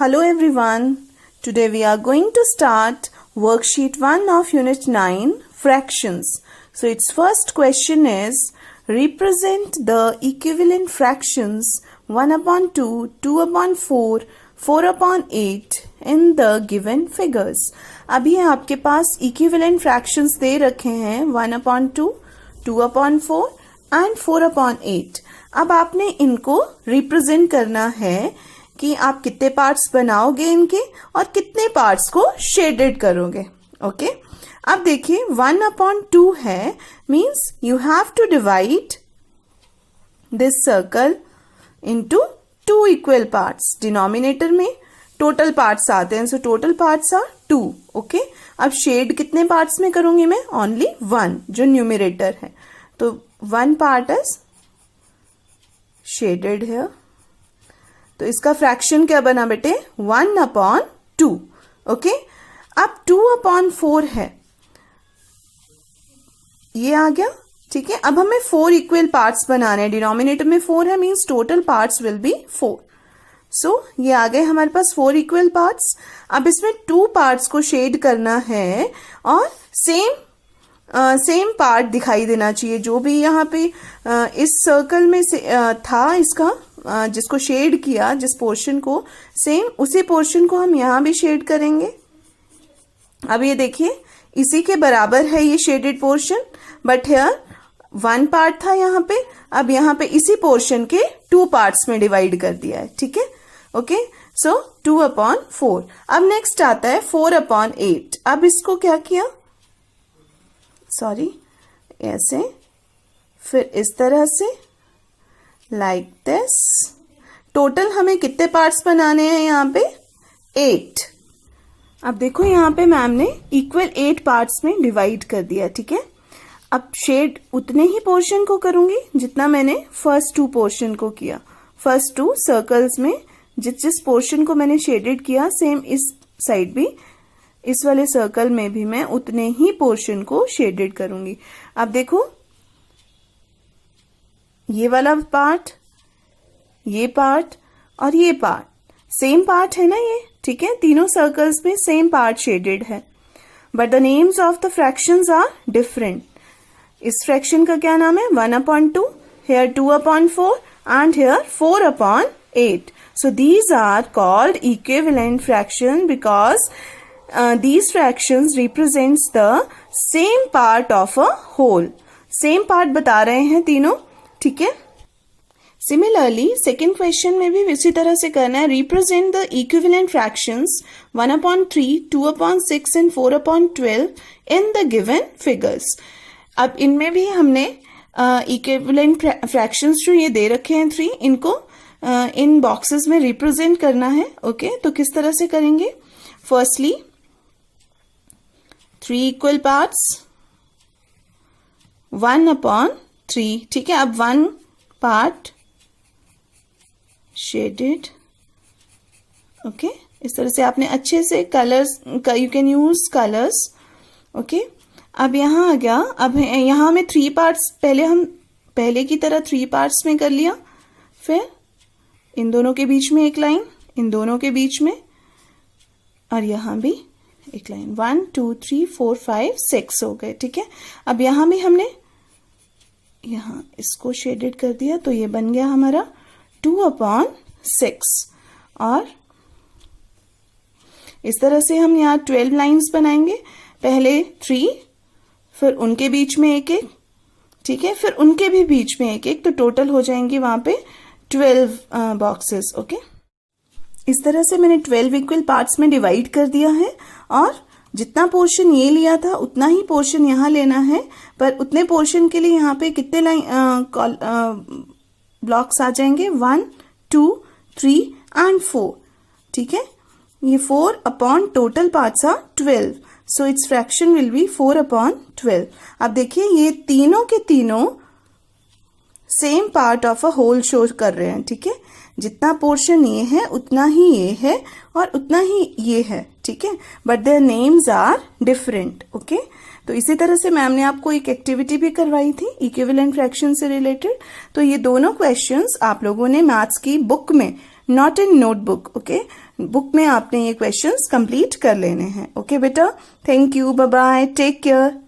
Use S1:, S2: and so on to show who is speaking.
S1: Hello everyone. Today we are going to start worksheet 1 of unit 9 fractions. So its first question is represent the equivalent fractions 1 upon 2, 2 upon 4, 4 upon 8 in the given figures. अभी आपके पास equivalent fractions दे रखे हैं 1 upon 2, 2 upon 4 and 4 upon 8. अब आपने इनको represent करना है कि आप कितने पार्ट्स बनाओगे इनके और कितने पार्ट्स को शेडेड करोगे. ओके अब देखिए 1 अपॉन 2 है means you have to divide this circle into 2 equal parts. Denominator में टोटल पार्ट्स आते हैं, so total parts are 2. Okay अब शेड कितने पार्ट्स में करूंगी मैं? ओनली 1 जो न्यूमरेटर है. तो 1 पार्ट इज शेडेड है. तो इसका फ्रैक्शन क्या बना बेटे? 1 अपॉन 2. ओके अब 2 अपॉन 4 है, ये आ गया. ठीक है अब हमें 4 इक्वल पार्ट्स बनाने हैं. डिनोमिनेटर में 4 है means total parts will be 4. सो ये आ गए हमारे पास 4 इक्वल पार्ट्स. अब इसमें 2 पार्ट्स को शेड करना है और सेम पार्ट दिखाई देना चाहिए जो भी यहाँ पे इस सर्कल में से था इसका जिसको शेड किया, जिस पोर्शन को, सेम उसी पोर्शन को हम यहाँ भी शेड करेंगे. अब ये देखिए इसी के बराबर है ये shaded portion, but here 1 part था यहाँ पे, अब यहाँ पे इसी पोर्शन के 2 पार्ट्स में डिवाइड कर दिया है. ठीक है ओके सो 2 अपॉन 4. अब नेक्स्ट आता है 4 अपॉन 8. अब इसको क्या किया? सॉरी ऐसे, फिर इस तरह से लाइक दिस. टोटल हमें कितने पार्ट्स बनाने हैं यहाँ पे? 8. अब देखो यहाँ पे मैम ने इक्वल 8 पार्ट्स में डिवाइड कर दिया. ठीक है अब शेड उतने ही पोर्शन को करूंगी जितना मैंने फर्स्ट 2 पोर्शन को किया. फर्स्ट 2 सर्कल्स में जिस पोर्शन को मैंने शेडेड किया, सेम इस साइड भी, इस वाले सर्कल में भी मैं उतने ही पोर्शन को शेडेड करूंगी. अब देखो ये वाला पार्ट, ये पार्ट और ये पार्ट सेम पार्ट है ना ये. ठीक है तीनों सर्कल्स में सेम पार्ट शेडेड है, but the names of the fractions are different. इस फ्रैक्शन का क्या नाम है? 1 upon 2, here 2 upon 4 and here 4 upon 8. So these are called equivalent fraction because these fractions represents the same part of a whole. Same part बता रहे हैं तीनों. ठीक है सिमिलरली सेकेंड क्वेश्चन में भी इसी तरह से करना है. Represent the equivalent fractions 1 upon 3, 2 upon 6 and 4 upon 12 in the given figures. अब इनमें भी हमने इक्विवेलेंट फ्रैक्शंस जो ये दे रखे हैं 3, इनको इन बॉक्सेस में रिप्रेजेंट करना है. ओके तो किस तरह से करेंगे? Firstly 3 equal parts 1 upon 3. ठीक है अब 1 पार्ट शेडेड. ओके इस तरह से आपने अच्छे से कलर्स का, you can use colours. Okay अब यहाँ आ गया. अब यहाँ हमें 3 पार्ट्स, पहले हम पहले की तरह 3 पार्ट्स में कर लिया, फिर इन दोनों के बीच में एक लाइन, इन दोनों के बीच में, और यहाँ भी एक लाइन. 1 2 3 4 5 6 हो गए. ठीक है अब यहाँ भी हमने यहाँ इसको शेडेड कर दिया, तो ये बन गया हमारा 2 अपॉन 6. और इस तरह से हम यहाँ 12 लाइंस बनाएंगे. पहले 3, फिर उनके बीच में एक एक, ठीक है फिर उनके भी बीच में एक एक, तो टोटल हो जाएंगे वहां पे 12 बॉक्सेस. ओके इस तरह से मैंने 12 इक्वल पार्ट्स में डिवाइड कर दिया है, और जितना पोर्शन ये लिया था उतना ही पोर्शन यहाँ लेना है. पर उतने पोर्शन के लिए यहाँ पे कितने ब्लॉक्स आ जाएंगे? 1 2 3 एंड 4. ठीक है ये 4 upon total parts are 12, so its fraction will be 4 upon 12. अब देखिए ये तीनों के तीनों same part of a whole show कर रहे हैं. ठीक है जितना पोर्शन ये है उतना ही ये है और उतना ही ये है. ठीक है but their names are different. Okay तो इसी तरह से मैम ने आपको एक एक्टिविटी भी करवाई थी इक्विवेलेंट फ्रैक्शन से रिलेटेड. तो ये दोनों क्वेश्चंस आप लोगों ने मैथ्स की बुक में not in notebook. Okay, book में आपने ये क्वेश्चंस कंप्लीट कर लेने हैं। ओके बेटा, thank you, bye bye, take care.